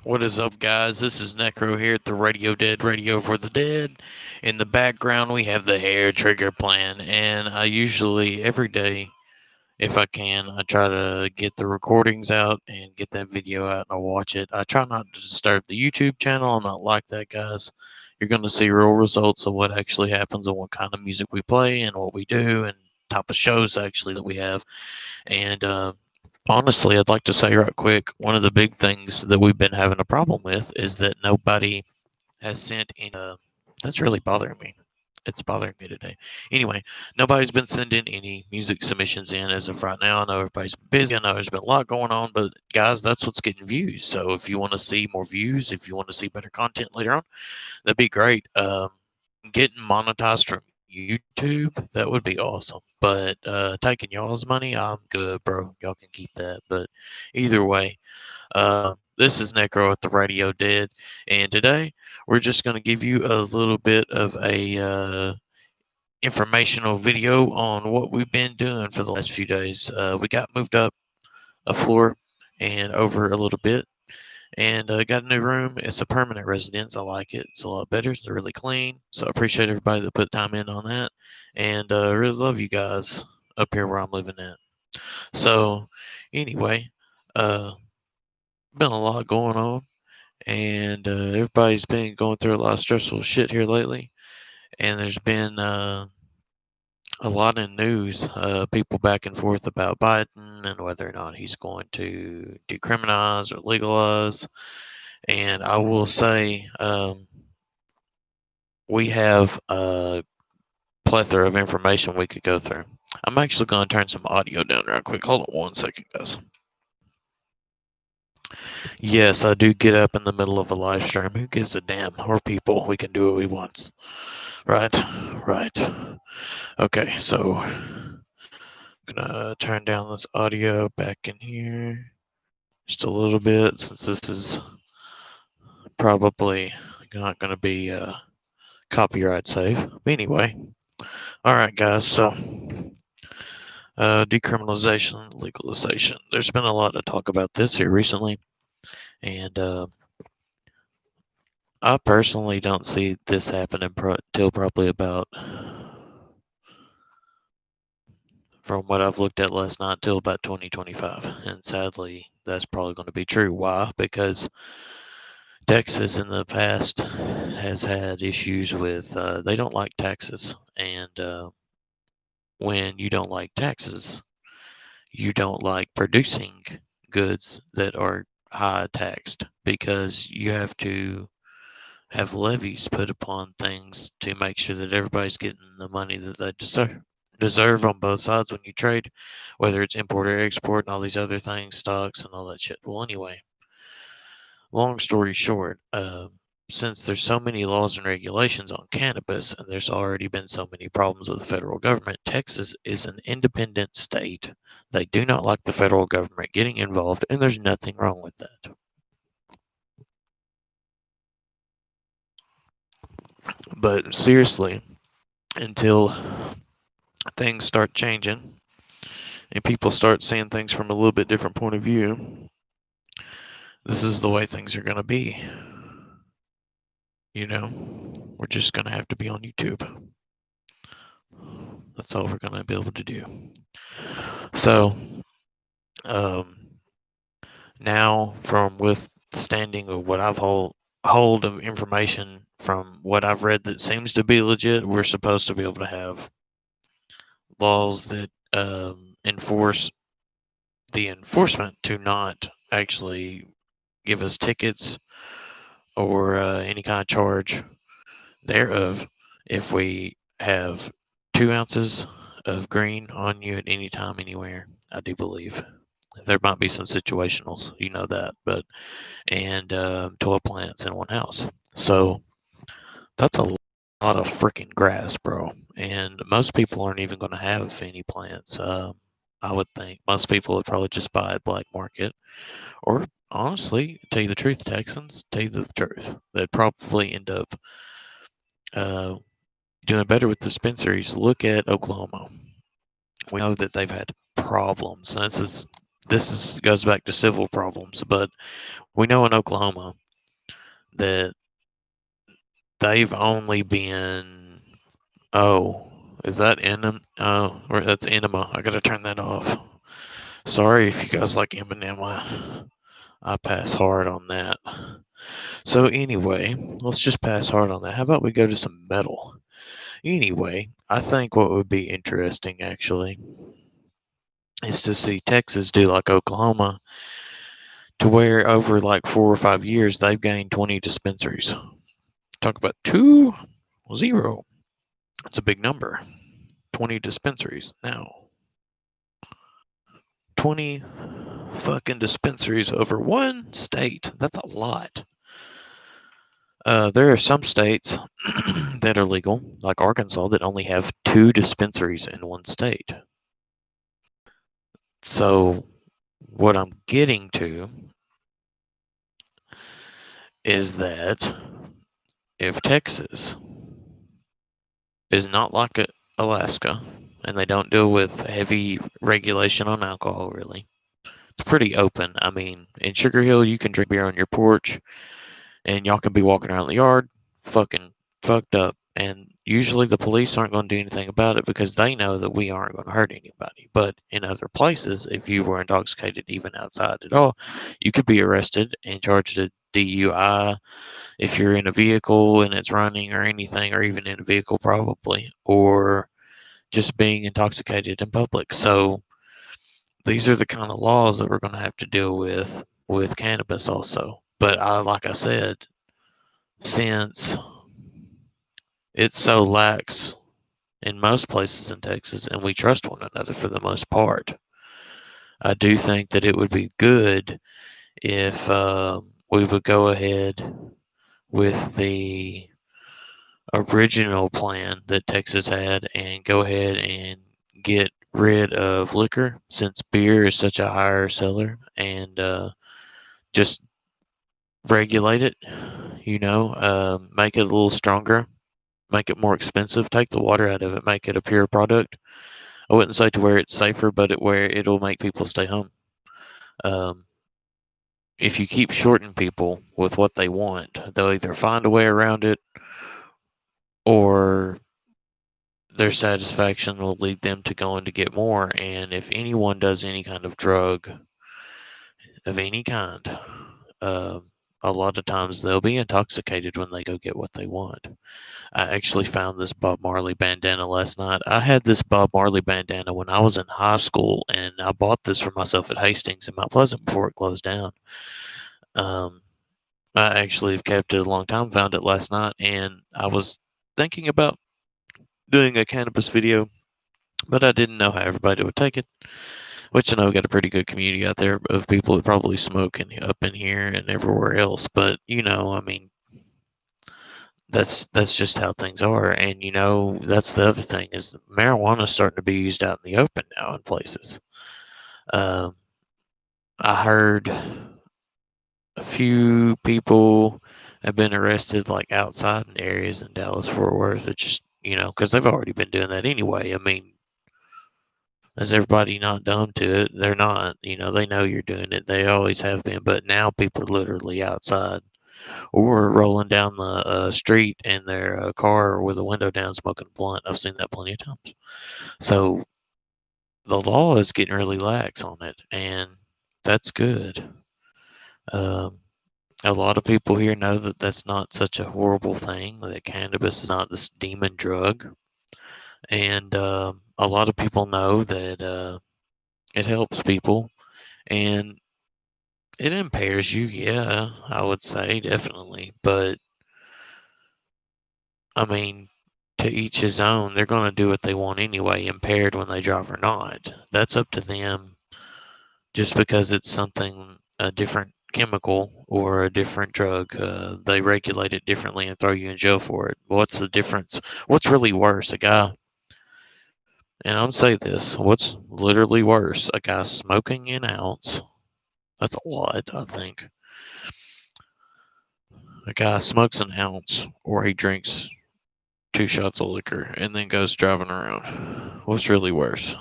What is up, guys? This is Necro here at the Radio Dead Radio for the Dead. In the background, we have the Hair Trigger Plan, and I usually, every day, if I can, I try to get the recordings out and get that video out and I'll watch it. I try not to disturb the YouTube channel. I'm not like that, guys. You're going to see real results of what actually happens and what kind of music we play and what we do and type of shows actually that we have. And honestly, I'd like to say right quick, one of the big things that we've been having a problem with is that nobody has sent in. That's really bothering me. It's bothering me today. Anyway, nobody's been sending any music submissions in as of right now. I know everybody's busy. I know there's been a lot going on, but guys, that's what's getting views. So if you want to see more views, if you want to see better content later on, that'd be great. Getting monetized from YouTube, that would be awesome. But taking y'all's money, I'm good, bro. Y'all can keep that. But either way, this is Necro at the Radio Dead, and today we're just going to give you a little bit of a informational video on what we've been doing for the last few days. We got moved up a floor and over a little bit, and got a new room. It's a permanent residence. I like it. It's a lot better. It's really clean. So I appreciate everybody that put time in on that, and really love you guys up here where I'm living at. So anyway, been a lot going on, and everybody's been going through a lot of stressful shit here lately. And there's been a lot of news, people back and forth about Biden and whether or not he's going to decriminalize or legalize. And I will say, we have a plethora of information we could go through. I'm actually going to turn some audio down real quick. Hold on 1 second, guys. Yes, I do get up in the middle of a live stream. Who gives a damn? We're people. We can do what we want. Right, right. Okay, so I'm gonna turn down this audio back in here just a little bit since this is probably not gonna be copyright safe. But anyway, all right, guys. So decriminalization, legalization. There's been a lot of talk about this here recently, and I personally don't see this happening till probably about, from what I've looked at last night, till about 2025. And sadly, that's probably going to be true. Why? Because Texas in the past has had issues with, they don't like taxes. And when you don't like taxes, you don't like producing goods that are high taxed because you have to have levies put upon things to make sure that everybody's getting the money that they deserve on both sides when you trade, whether it's import or export and all these other things, stocks and all that shit. Well, anyway, long story short, since there's so many laws and regulations on cannabis and there's already been so many problems with the federal government, Texas is an independent state. They do not like the federal government getting involved, and there's nothing wrong with that. But seriously, until things start changing and people start seeing things from a little bit different point of view, this is the way things are going to be. You know, we're just going to have to be on YouTube. That's all we're going to be able to do. So, now from withstanding of what I've hold of information from what I've read that seems to be legit, we're supposed to be able to have laws that enforce the enforcement to not actually give us tickets or any kind of charge thereof if we have 2 ounces of green on you at any time, anywhere. I do believe there might be some situationals, you know that, but and 12 plants in one house. So that's a lot of freaking grass, bro. And most people aren't even going to have any plants. I would think most people would probably just buy at black market, or honestly, tell you the truth, Texans, tell you the truth, they'd probably end up doing better with dispensaries. Look at Oklahoma. We know that they've had problems. And this is goes back to civil problems, but we know in Oklahoma that they've only been, oh, is that enema? Oh, or that's enema. I gotta turn that off. Sorry if you guys like Eminem. I pass hard on that. So anyway, let's just pass hard on that. How about we go to some metal? Anyway, I think what would be interesting actually is to see Texas do like Oklahoma, to where over like 4 or 5 years they've gained 20 dispensaries. Talk about 2-0. That's a big number. 20 dispensaries now. 20 fucking dispensaries over one state. That's a lot. There are some states that are legal, like Arkansas, that only have 2 dispensaries in one state. So, what I'm getting to is that if Texas is not like Alaska, and they don't deal with heavy regulation on alcohol, really, it's pretty open. I mean, in Sugar Hill, you can drink beer on your porch, and y'all can be walking around the yard fucking fucked up. And usually the police aren't going to do anything about it because they know that we aren't going to hurt anybody. But in other places, if you were intoxicated even outside at all, you could be arrested and charged a DUI if you're in a vehicle and it's running or anything, or even in a vehicle probably, or just being intoxicated in public. So these are the kind of laws that we're going to have to deal with cannabis also. But like I said, since it's so lax in most places in Texas and we trust one another for the most part, I do think that it would be good if we would go ahead with the original plan that Texas had and go ahead and get rid of liquor, since beer is such a higher seller, and just regulate it, make it a little stronger, make it more expensive, take the water out of it, make it a pure product. I wouldn't say to where it's safer, but where it'll make people stay home. Um, if you keep shorting people with what they want, they'll either find a way around it, or their satisfaction will lead them to going to get more. And if anyone does any kind of drug of any kind, a lot of times they'll be intoxicated when they go get what they want. I actually found this Bob Marley bandana last night. I had this Bob Marley bandana when I was in high school, and I bought this for myself at Hastings in Mount Pleasant before it closed down. I actually have kept it a long time, found it last night, and I was thinking about doing a cannabis video, but I didn't know how everybody would take it. Which I know we got a pretty good community out there of people that probably smoke up in here and everywhere else. But I mean, that's just how things are. And that's the other thing, is marijuana is starting to be used out in the open now in places. Um, I heard a few people have been arrested like outside in areas in Dallas Fort Worth. It just because they've already been doing that anyway. I mean, is everybody not dumb to it? They're not. They know you're doing it. They always have been. But now people are literally outside or rolling down the street in their car with the window down smoking a blunt. I've seen that plenty of times. So the law is getting really lax on it, and that's good. Um, a lot of people here know that that's not such a horrible thing, that cannabis is not this demon drug. And a lot of people know that it helps people, and it impairs you, yeah, I would say, definitely. But, I mean, to each his own. They're going to do what they want anyway, impaired when they drive or not. That's up to them. Just because it's something, a different chemical or a different drug, they regulate it differently and throw you in jail for it. What's the difference? What's really worse? A guy, and I'm going to say this, what's literally worse? A guy smoking an ounce. That's a lot, I think. A guy smokes an ounce, or he drinks 2 shots of liquor and then goes driving around. What's really worse?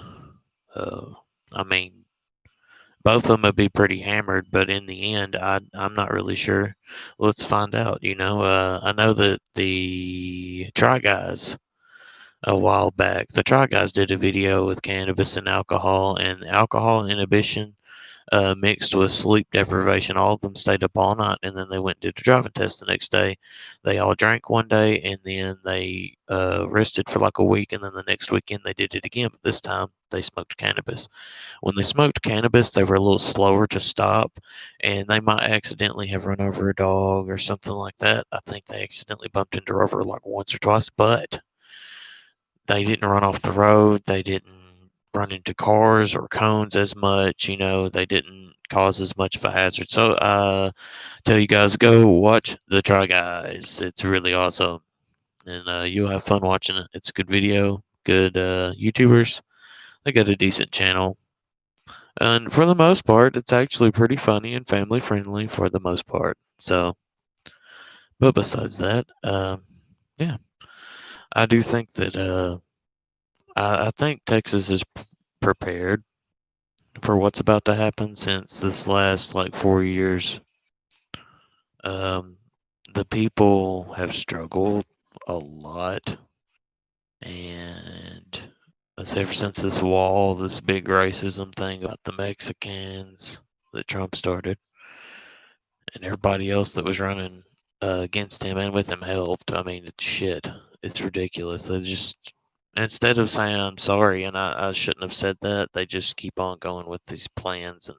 Uh, I mean, both of them would be pretty hammered, but in the end, I'm not really sure. Let's find out. I know that the Try Guys a while back, the Try Guys did a video with cannabis and alcohol inhibition mixed with sleep deprivation. All of them stayed up all night, and then they went and did a driving test the next day. They all drank one day, and then they rested for like a week, and then the next weekend they did it again. But this time they smoked cannabis. When they smoked cannabis, they were a little slower to stop, and they might accidentally have run over a dog or something like that. I think they accidentally bumped into Rover like once or twice, but they didn't run off the road. They didn't run into cars or cones as much. They didn't cause as much of a hazard. So, tell you guys, go watch the Try Guys. It's really awesome, and you'll have fun watching it. It's a good video, good YouTubers. They got a decent channel, and for the most part, it's actually pretty funny and family friendly for the most part. So, but besides that, yeah, I do think that I think Texas is prepared for what's about to happen since this last like 4 years. Um, the people have struggled a lot, and let's say ever since this wall, this big racism thing about the Mexicans that Trump started, and everybody else that was running against him and with him helped. I mean, it's shit. It's ridiculous. They just instead of saying I'm sorry and I shouldn't have said that, they just keep on going with these plans and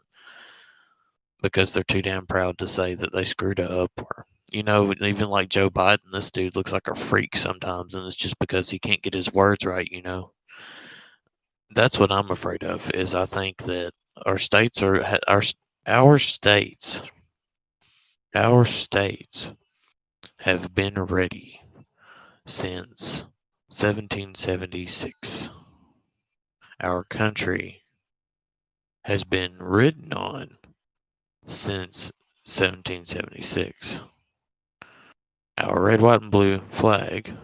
because they're too damn proud to say that they screwed up or even like Joe Biden, this dude looks like a freak sometimes and it's just because he can't get his words right. That's what I'm afraid of is I think that our states are our states our states have been ready since 1776. Our country has been ridden on since 1776. Our red, white, and blue flag,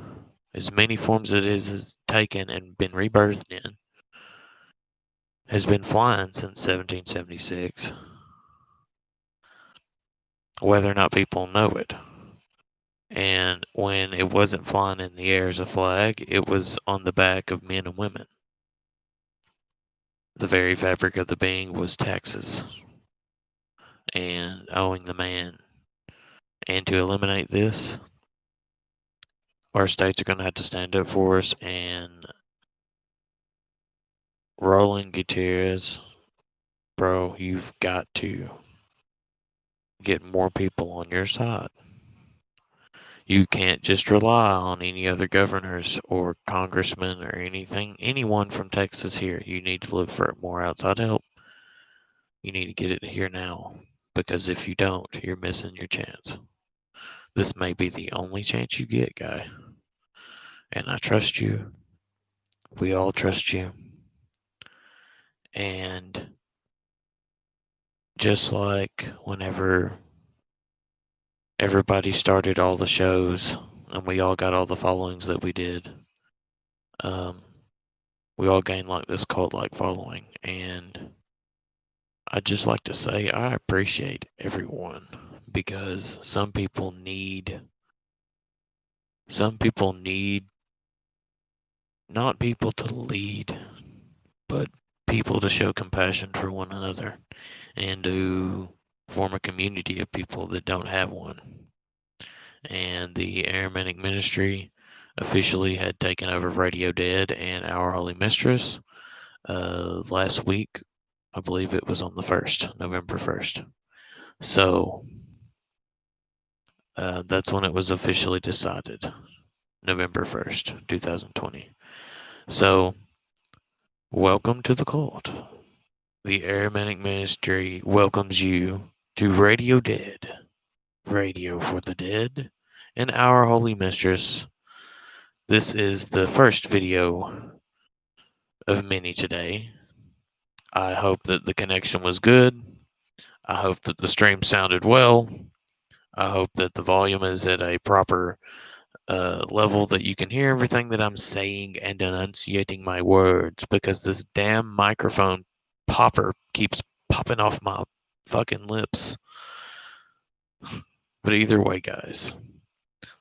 as many forms it has taken and been rebirthed in, has been flying since 1776, whether or not people know it. And when it wasn't flying in the air as a flag, it was on the back of men and women. The very fabric of the being was taxes and owing the man. And to eliminate this, our states are going to have to stand up for us. And Roland Gutierrez, bro, you've got to get more people on your side. You can't just rely on any other governors or congressmen or anyone from Texas here. You need to look for more outside help. You need to get it here now, because if you don't, you're missing your chance. This may be the only chance you get, guy. And I trust you. We all trust you. And just like whenever everybody started all the shows and we all got all the followings that we did, we all gained like this cult-like following. And I'd just like to say I appreciate everyone, because some people need not people to lead, but people to show compassion for one another and to form a community of people that don't have one. And the Aramanic ministry officially had taken over Radio Dead and Our Holy Mistress last week. I believe it was on the 1st, November 1st. So that's when it was officially decided, November 1st, 2020. So, welcome to the cult. The Aramanic Ministry welcomes you to Radio Dead, Radio for the Dead, and Our Holy Mistress. This is the first video of many today. I hope that the connection was good. I hope that the stream sounded well. I hope that the volume is at a proper level that you can hear everything that I'm saying and enunciating my words, because this damn microphone popper keeps popping off my fucking lips. But either way, guys,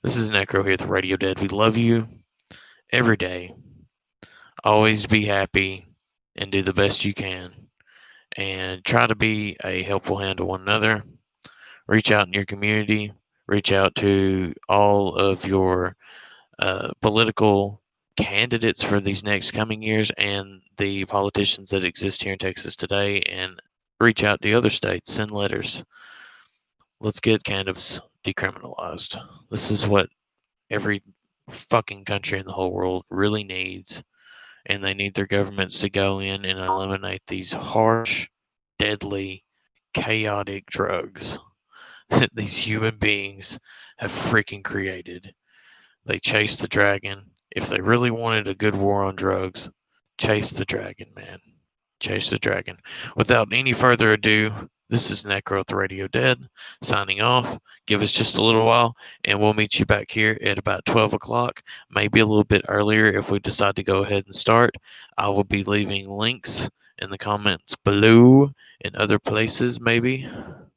this is Necro here at the Radio Dead. We love you every day. Always be happy and do the best you can. And try to be a helpful hand to one another. Reach out in your community. Reach out to all of your political candidates for these next coming years and the politicians that exist here in Texas today, and reach out to other states. Send letters. Let's get cannabis decriminalized. This is what every fucking country in the whole world really needs, and they need their governments to go in and eliminate these harsh, deadly, chaotic drugs that these human beings have freaking created. They chase the dragon. If they really wanted a good war on drugs, chase the dragon, man. Chase the dragon. Without any further ado, this is Necro at the Radio Dead signing off. Give us just a little while, and we'll meet you back here at about 12 o'clock, maybe a little bit earlier if we decide to go ahead and start. I will be leaving links in the comments below and other places, maybe.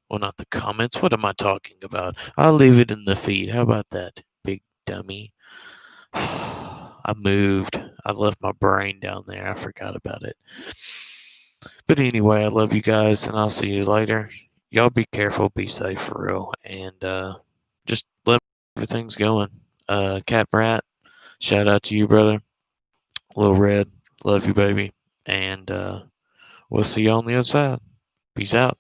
Well, not the comments. What am I talking about? I'll leave it in the feed. How about that, big dummy? I moved. I left my brain down there. I forgot about it. But anyway, I love you guys, and I'll see you later. Y'all be careful, be safe for real, and just let everything's going. Cat Rat, shout out to you, brother. Little Red, love you, baby, and we'll see you on the other side. Peace out.